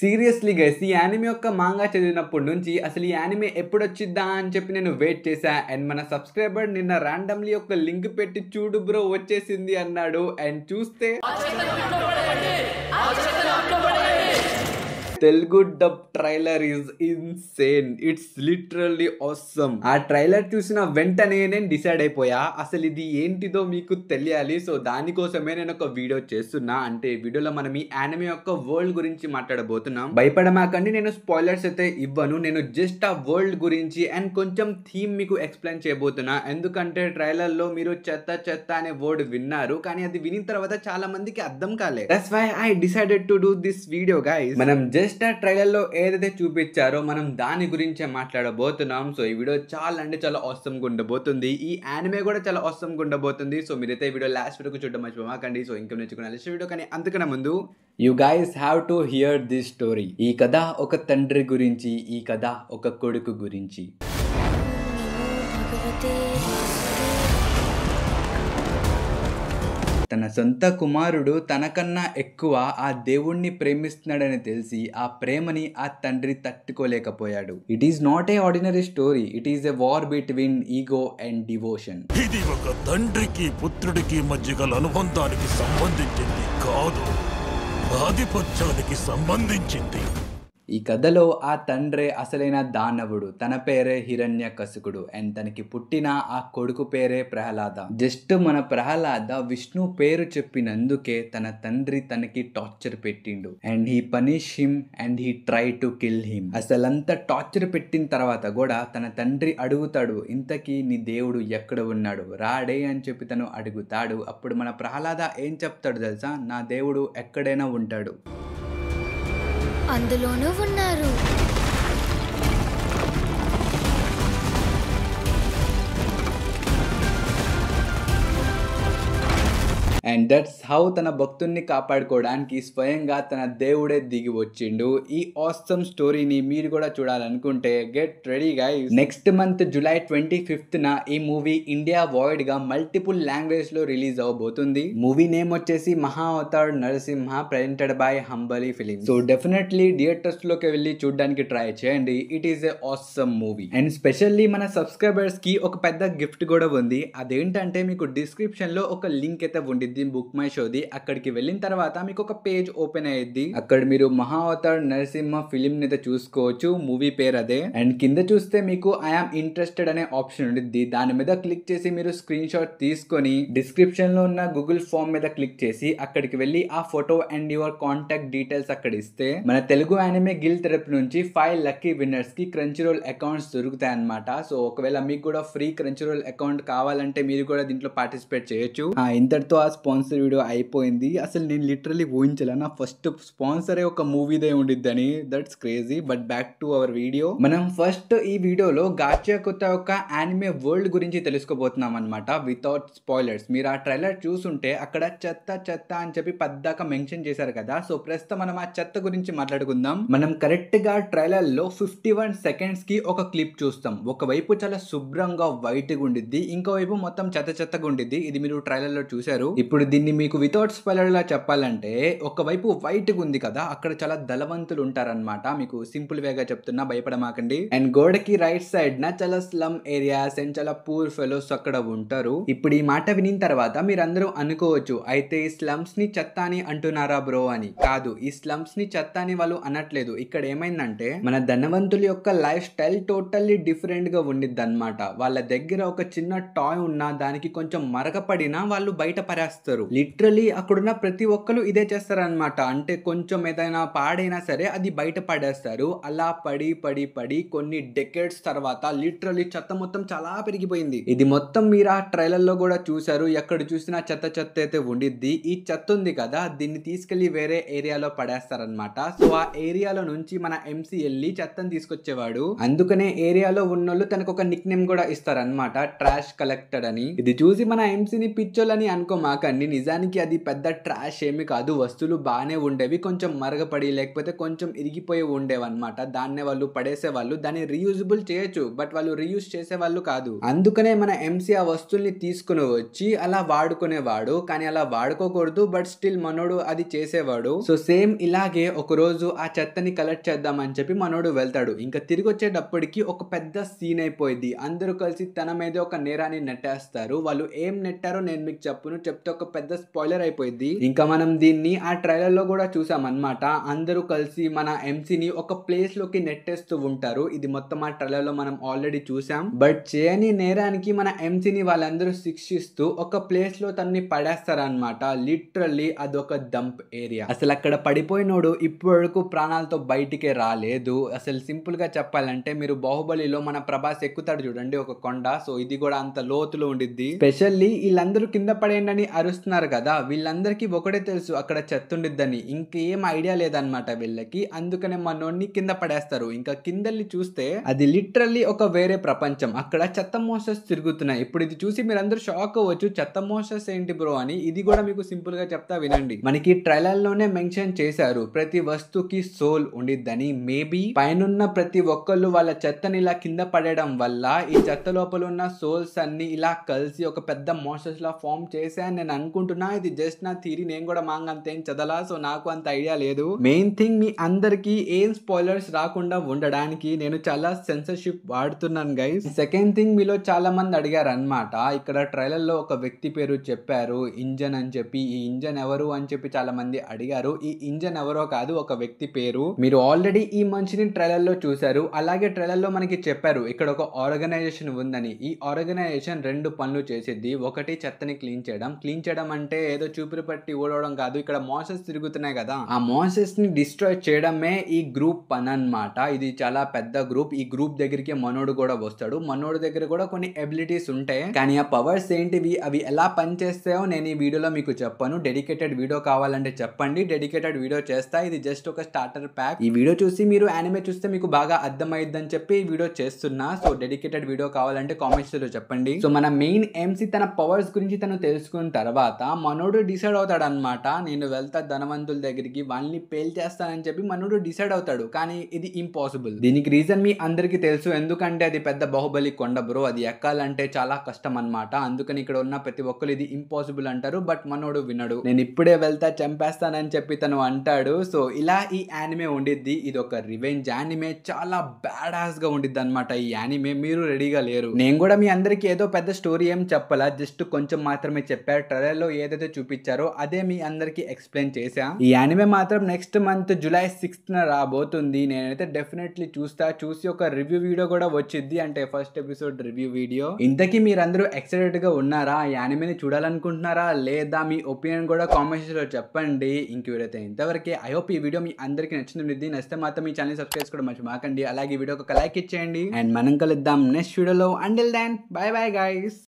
Seriously guys, ఈ anime యొక్క manga చదివినప్పటి నుంచి అసలు ఈ యానిమే ఎప్పుడొచ్చిద్దా అని చెప్పి నేను వెయిట్ చేశా. అండ్ మన సబ్స్క్రైబర్ నిన్న ర్యాండమ్లీ ఒక లింక్ పెట్టి చూడు బ్రో వచ్చేసింది అన్నాడు. అండ్ చూస్తే Telugu dub trailer is insane. It's literally awesome. ఆ ట్రైలర్ చూసిన వెంటనే నేను డిసైడ్ అయిపోయా అసలు ఇది ఏంటిదో మీకు తెలియాలి. సో దానికోసమే నేను ఒక వీడియో చేస్తున్నా. అంటే ఈ వీడియోలో మనం ఈ యానిమే యొక్క వరల్డ్ గురించి మాట్లాడబోతున్నాం. భయపడమాకండి, నేను స్పాయిలర్స్ అయితే ఇవ్వను. నేను జస్ట్ ఆ వరల్డ్ గురించి అండ్ కొంచెం థీమ్ మీకు ఎక్స్ప్లెయిన్ చేయబోతున్నా. ఎందుకంటే ట్రైలర్ లో మీరు చెత్త చెత్త అనే వర్డ్ విన్నారు, కానీ అది వినిన తర్వాత చాలా మందికి అర్థం కాలేదు. That's why I decided to do this video guys. మనం జస్ట్ ఆ ట్రైలర్ లో ఏదైతే చూపించారో మనం దాని గురించే మాట్లాడబోతున్నాం. సో ఈ వీడియో చాలా అంటే చాలా ఆసమ్ గా ఉండబోతుంది. ఈ యానిమే కూడా చాలా ఆసమ్ గా ఉండబోతుంది. సో మీరైతే ఈ వీడియో లాస్ట్ వరకు చూడడం మర్చిపోమాకండి. సో ఇంకా నేర్చుకున్న నెక్స్ట్ వీడియో, కానీ అంతకన్నా ముందు you guys have to hear this story. ఈ కథ ఒక తండ్రి గురించి, ఈ కథ ఒక కొడుకు గురించి. తన సొంత కుమారుడు తనకన్నా ఎక్కువ ఆ దేవుణ్ణి ప్రేమిస్తున్నాడని తెలిసి ఆ ప్రేమని ఆ తండ్రి తట్టుకోలేకపోయాడు. It is not a ordinary story. It is a war between ego and devotion. ఇది ఒక తండ్రికి పుత్రుడికి మధ్య గల అనుబంధానికి సంబంధించింది కాదు, ఆధిపత్యానికి సంబంధించింది. ఈ కథలో ఆ తండ్రే అసలైన దానవుడు. తన పేరే హిరణ్యకశిపుడు అండ్ తనకి పుట్టిన ఆ కొడుకు పేరే ప్రహ్లాద. జస్ట్ మన ప్రహ్లాద విష్ణు పేరు చెప్పినందుకే తన తండ్రి తనకి టార్చర్ పెట్టిండు. And he punish him and he try to kill him. అసలంతా టార్చర్ పెట్టిన తర్వాత కూడా తన తండ్రి అడుగుతాడు, ఇంతకీ నీ దేవుడు ఎక్కడ ఉన్నాడు, రాడే అని చెప్పి తను అడుగుతాడు. అప్పుడు మన ప్రహ్లాద ఏం చెప్తాడు తెలుసా, నా దేవుడు ఎక్కడైనా ఉంటాడు, అందులోనూ ఉన్నారు. అండ్ దట్స్ హౌ తన భక్తుల్ని కాపాడుకోవడానికి స్వయంగా తన దేవుడే దిగి వచ్చిండు. ఈ ఆసమ్ స్టోరీని మీరు కూడా చూడాలనుకుంటే get ready guys. Next month July 25th ఈ మూవీ ఇండియా వైడ్ గా మల్టిపుల్ లాంగ్వేజ్ లో రిలీజ్ అవబోతుంది. మూవీ నేమ్ వచ్చేసి Maha Avatar Narasimha, presented by Hombale film. So definitely theatres లోకి వెళ్ళి చూడడానికి ట్రై చేయండి. It is a awesome movie. And specially మన సబ్స్క్రైబర్స్ కి ఒక పెద్ద గిఫ్ట్ కూడా ఉంది. అదేంటంటే మీకు డిస్క్రిప్షన్ లో ఒక లింక్ అయితే ఉండిద్ది బుక్ మై షోది. అక్కడికి వెళ్ళిన తర్వాత మీకు ఒక పేజ్ ఓపెన్ అయ్యిద్ది. అక్కడ మీరు మహా అవతార్ నరసింహ ఫిలిం అయితే చూసుకోవచ్చు. మూవీ పేరు అదే. అండ్ కింద చూస్తే మీకు ఐఆమ్ ఇంట్రెస్టెడ్ అనే ఆప్షన్ ఉండిద్ది. దాని మీద క్లిక్ చేసి మీరు స్క్రీన్ షాట్ తీసుకొని డిస్క్రిప్షన్ లో ఉన్న గూగుల్ ఫామ్ మీద క్లిక్ చేసి అక్కడికి వెళ్ళి ఆ photo and your contact details అక్కడ ఇస్తే మన తెలుగు యానిమే గిల్ తరపు నుంచి 5 లక్కీ విన్నర్స్ కి క్రంచీరోల్ అకౌంట్స్ దొరుకుతాయి అన్నమాట. సో ఒకవేళ మీకు కూడా ఫ్రీ క్రంచీరోల్ అకౌంట్ కావాలంటే మీరు కూడా దీంట్లో పార్టిసిపేట్ చేయొచ్చు. ఇంతటితో ఆ స్పాన్సర్ వీడియో అయిపోయింది. అసలు నేను లిటరలీ ఊహించలే నా ఫస్ట్ స్పాన్సరే ఒక మూవీదే ఉండిద్దని. That's crazy. But back to our video. మనం ఫస్ట్ ఈ వీడియోలో గాచా కొత్త యొక్క యానిమే వరల్డ్ గురించి తెలుసుకోబోతున్నాం అనమాట, వితౌట్ స్పాయిలర్స్. మీరు ఆ ట్రైలర్ చూసుంటే అక్కడ చెత్త చెత్త అని చెప్పి పద్దాక మెన్షన్ చేశారు కదా. సో ప్రస్తుతం మనం ఆ చెత్త గురించి మాట్లాడుకుందాం. మనం కరెక్ట్ గా ట్రైలర్ లో 51 సెకండ్స్ కి ఒక క్లిప్ చూస్తాం. ఒకవైపు చాలా శుభ్రంగా వైట్ గా ఉండిద్ది, ఇంకోవైపు మొత్తం చెత్త చెత్తగా ఉండిద్ది. ఇది మీరు ట్రైలర్ లో చూసారు. ఇప్పుడు దీన్ని మీకు వితౌట్ స్పాయిలర్ లా చెప్పాలంటే, ఒకవైపు వైట్ గా ఉంది కదా, అక్కడ చాలా ధనవంతులు ఉంటారన్నమాట. మీకు సింపుల్ వేగా చెప్తున్నా, భయపడమాకండి. అండ్ గోడకి రైట్ సైడ్ నా చాలా స్లమ్ ఏరియాస్ అండ్ చాలా పూర్ ఫెలోస్ అక్కడ ఉంటారు. ఇప్పుడు ఈ మాట వినిన తర్వాత మీరందరూ అనుకోవచ్చు, అయితే ఈ స్లమ్స్ ని చెత్త అని అంటున్నారా బ్రో అని. కాదు, ఈ స్లమ్స్ ని చెత్త అని వాళ్ళు అనట్లేదు. ఇక్కడ ఏమైందంటే మన ధనవంతుల యొక్క లైఫ్ స్టైల్ టోటల్లీ డిఫరెంట్ గా ఉండిద్ది అనమాట. వాళ్ళ దగ్గర ఒక చిన్న టాయ్ ఉన్నా దానికి కొంచెం మరకపడినా వాళ్ళు బయట పరేస్తారు. లిటరలీ అక్కడున్న ప్రతి ఒక్కరు ఇదే చేస్తారనమాట. అంటే కొంచెం ఏదైనా పాడైనా సరే అది బయట పడేస్తారు. అలా పడి పడి పడి కొన్ని డెకేడ్స్ తర్వాత లిటరలీ చెత్త మొత్తం చాలా పెరిగిపోయింది. ఇది మొత్తం మీరు ఆ ట్రైలర్ లో కూడా చూసారు. ఎక్కడ చూసినా చెత్త చెత్త అయితే ఉండిద్ది. ఈ చెత్త ఉంది కదా, దీన్ని తీసుకెళ్లి వేరే ఏరియాలో పడేస్తారనమాట. సో ఆ ఏరియాలో నుంచి మన ఎంసీ వెళ్ళి చెత్తను తీసుకొచ్చేవాడు. అందుకనే ఏరియాలో ఉన్నోళ్ళు తనకు ఒక నిక్ నేమ్ కూడా ఇస్తారనమాట, ట్రాష్ కలెక్టర్ అని. ఇది చూసి మన ఎంసీని పిచ్చోళ్ళని అనుకోమాకండి. చూడకండి, నిజానికి అది పెద్ద ట్రాష్ ఏమి కాదు, వస్తువులు బాగానే ఉండేవి, కొంచెం మరగపడి లేకపోతే కొంచెం ఇరిగిపోయి ఉండేవన్నమాట. దాన్నే వాళ్ళు పడేసేవాళ్ళు, దాన్ని రీయూజబుల్ చేయొచ్చు, బట్ వాళ్ళు రీయూజ్ చేసేవాళ్ళు కాదు. అందుకనే మన ఎంసీ ఆ వస్తువుల్ని తీసుకుని వచ్చి అలా వాడుకునేవాడు, కానీ అలా వాడుకోకూడదు, బట్ స్టిల్ మనోడు అది చేసేవాడు. సో సేమ్ ఇలాగే ఒక రోజు ఆ చెత్తని కలెక్ట్ చేద్దామని చెప్పి మనోడు వెళ్తాడు. ఇంకా తిరిగి వచ్చేటప్పటికి ఒక పెద్ద సీన్ అయిపోయింది. అందరూ కలిసి తన మీద ఒక నేరాన్ని నెట్టేస్తారు. వాళ్ళు ఏం నెట్టారో నేను మీకు చెప్తే ఒక పెద్ద స్పాయిలర్ అయిపోయింది. ఇంకా మనం దీన్ని ఆ ట్రైలర్ లో కూడా చూసాం అన్నమాట. అందరూ కలిసి మన ఎంసీని ఒక ప్లేస్ లోకి నెట్టేస్తూ ఉంటారు. ఇది మొత్తం ఆ ట్రైలర్ లో మనం ఆల్రెడీ చూసాం. బట్ చేయని నేరానికి మన ఎంసీని వాళ్ళందరూ శిక్షిస్తూ ఒక ప్లేస్ లో తనని పడేస్తారనమాట. లిటరల్లీ అదొక డంప్ ఏరియా. అసలు అక్కడ పడిపోయినోడు ఇప్పటి వరకు ప్రాణాలతో బయటికే రాలేదు. అసలు సింపుల్ గా చెప్పాలంటే మీరు బాహుబలిలో మన ప్రభాస్ ఎక్కుతాడు చూడండి ఒక కొండ, సో ఇది కూడా అంత లోతులో ఉండిద్ది. స్పెషల్లీ వీళ్ళందరూ కింద పడేయండి అరుస్తున్నారు కదా, వీళ్ళందరికీ ఒకటే తెలుసు అక్కడ చెత్త ఉండిద్దని, ఇంకేం ఐడియా లేదనమాట వీళ్ళకి. అందుకనే మనోడిని కింద పడేస్తారు. ఇంకా కిందల్ని చూస్తే అది లిటరల్లీ ఒక వేరే ప్రపంచం. అక్కడ చెత్త మోసస్ తిరుగుతున్నాయి. ఇప్పుడు ఇది చూసి మీరు అందరూ షాక్ అవ్వచ్చు, చెత్త మోసస్ ఏంటి బ్రో అని. ఇది కూడా మీకు సింపుల్ గా చెప్తా వినండి. మనకి ట్రైలర్ లోనే మెన్షన్ చేశారు ప్రతి వస్తువుకి సోల్ ఉండిద్దని. మేబీ పైనున్న ప్రతి ఒక్కళ్ళు వాళ్ళ చెత్తని ఇలా కింద పడేయడం వల్ల ఈ చెత్త లోపల ఉన్న సోల్స్ అన్ని ఇలా కలిసి ఒక పెద్ద మోసస్ లా ఫామ్ చేశాను నేను అనుకుంటున్నా. ఇది జస్ట్ నా థియరీ, నేను కూడా మాంగ అంతేం చదలా, సో నాకు అంత ఐడియా లేదు. మెయిన్ థింగ్ మీ అందరికి ఏం స్పాయిలర్స్ రాకుండా ఉండడానికి నేను చాలా సెన్సర్షిప్ వాడుతున్నాను గైస్. సెకండ్ థింగ్, మీలో చాలా మంది అడిగారు అనమాట, ఇక్కడ ట్రైలర్ లో ఒక వ్యక్తి పేరు చెప్పారు ఇంజన్ అని చెప్పి. ఈ ఇంజన్ ఎవరు అని చెప్పి చాలా మంది అడిగారు. ఈ ఇంజన్ ఎవరో కాదు, ఒక వ్యక్తి పేరు. మీరు ఆల్రెడీ ఈ మనిషిని ట్రైలర్ లో చూసారు. అలాగే ట్రైలర్ లో మనకి చెప్పారు ఇక్కడ ఒక ఆర్గనైజేషన్ ఉందని. ఈ ఆర్గనైజేషన్ 2 పనులు చేసిద్ది. ఒకటి చెత్తని క్లీన్ చేయడం అంటే ఏదో చూపురు పట్టి ఓడవడం కాదు. ఇక్కడ మాన్స్టర్స్ తిరుగుతున్నాయి కదా, ఆ మాన్స్టర్స్ ని డిస్ట్రాయ్ చేయడమే ఈ గ్రూప్ పని అన్నమాట. ఇది చాలా పెద్ద గ్రూప్. ఈ గ్రూప్ దగ్గరికి మనోడు కూడా వస్తాడు. మనోడు దగ్గర కూడా కొన్ని ఎబిలిటీస్ ఉంటాయి, కానీ ఆ పవర్స్ ఏంటివి, అవి ఎలా పనిచేస్తాయో నేను ఈ వీడియోలో మీకు చెప్పను. డెడికేటెడ్ వీడియో కావాలంటే చెప్పండి, డెడికేటెడ్ వీడియో చేస్తా. ఇది జస్ట్ ఒక స్టార్టర్ ప్యాక్. ఈ వీడియో చూసి మీరు యానిమే చూస్తే మీకు బాగా అర్థమైద్దని చెప్పి ఈ వీడియో చేస్తున్నా. సో డెడికేటెడ్ వీడియో కావాలంటే కామెంట్స్ లో చెప్పండి. సో మన మెయిన్ ఎంసీ తన పవర్స్ గురించి తను తెలుసుకున్న తర్వాత మనోడు డిసైడ్ అవుతాడు అనమాట, నేను వెళ్తా ధనవంతుల దగ్గరికి, వాళ్ళని పేల్ చేస్తానని చెప్పి మనోడు డిసైడ్ అవుతాడు. కానీ ఇది ఇంపాసిబుల్. దీనికి రీజన్ మీ అందరికి తెలుసు, ఎందుకంటే అది పెద్ద బాహుబలి కొండ బ్రో, అది ఎక్కాలంటే చాలా కష్టం అన్నమాట. అందుకని ఇక్కడ ఉన్న ప్రతి ఒక్కరు ఇది ఇంపాసిబుల్ అంటారు. బట్ మనోడు వినడు, నేను ఇప్పుడే వెళ్తా చంపేస్తానని చెప్పి తను అంటాడు. సో ఇలా ఈ యానిమే ఉండిద్ది. ఇది ఒక రివెంజ్ యానిమే, చాలా బ్యాడాస్ గా ఉండిద్ది అనమాట ఈ యానిమే. మీరు రెడీగా లేరు. నేను కూడా మీ అందరికి ఏదో పెద్ద స్టోరీ ఏం చెప్పాలా, జస్ట్ కొంచెం మాత్రమే చెప్పారు. ట్రైలర్ లో ఏదైతే చూపించారో అదే మీ అందరికి ఎక్స్ప్లెయిన్ చేశా. ఈ యానిమే మాత్రం నెక్స్ట్ మంత్ జూలై 6th రాబోతుంది. నేనైతే డెఫినెట్లీ చూస్తా. చూసి ఒక రివ్యూ వీడియో కూడా వచ్చింది, అంటే ఫస్ట్ ఎపిసోడ్ రివ్యూ వీడియో. ఇంతకీ మీరందరూ ఎక్సైటెడ్ గా ఉన్నారా, ఈ యానిమేని చూడాలనుకుంటున్నారా లేదా, మీ ఒపీనియన్ కూడా కామెంట్స్ లో చెప్పండి. ఇంక వీడియోతో ఇంతవరకే. ఐ హోప్ ఈ వీడియో మీ అందరికి నచ్చింది. నచ్చితే మాత్రం మీ ఛానల్ సబ్స్క్రైబ్ కూడా మర్చిపోకండి. అలాగే వీడియోకి ఒక లైక్ ఇచ్చేయండి. అండ్ మనం కలుద్దాం నెక్స్ట్ వీడియోలో. Until then bye bye guys.